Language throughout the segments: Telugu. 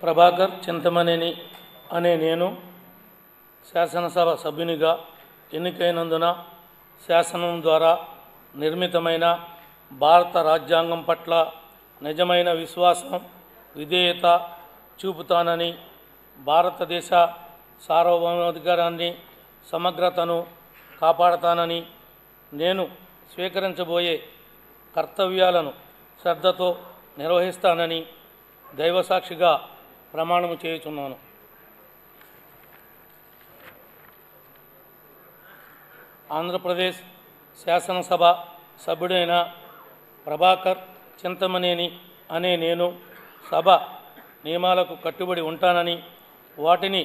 ప్రభాకర్ చింతమనేని అనే నేను శాసనసభ సభ్యునిగా ఎన్నికైనందున శాసనం ద్వారా నిర్మితమైన భారత రాజ్యాంగం పట్ల నిజమైన విశ్వాసం విధేయత చూపుతానని, భారతదేశ సార్వభౌమాధికారాన్ని సమగ్రతను కాపాడతానని, నేను స్వీకరించబోయే కర్తవ్యాలను శ్రద్ధతో నిర్వహిస్తానని దైవసాక్షిగా ప్రమాణము చేయుచున్నాను. ఆంధ్రప్రదేశ్ శాసనసభ సభ్యుడైన ప్రభాకర్ చింతమనేని అనే నేను సభ నియమాలకు కట్టుబడి ఉంటానని, వాటిని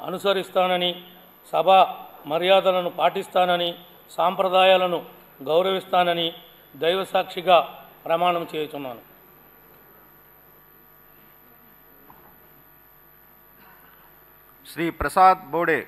అనుసరిస్తానని, సభా మర్యాదలను పాటిస్తానని, సాంప్రదాయాలను గౌరవిస్తానని దైవసాక్షిగా ప్రమాణం చేయుచున్నాను. శ్రీ ప్రసాద్ బోడే.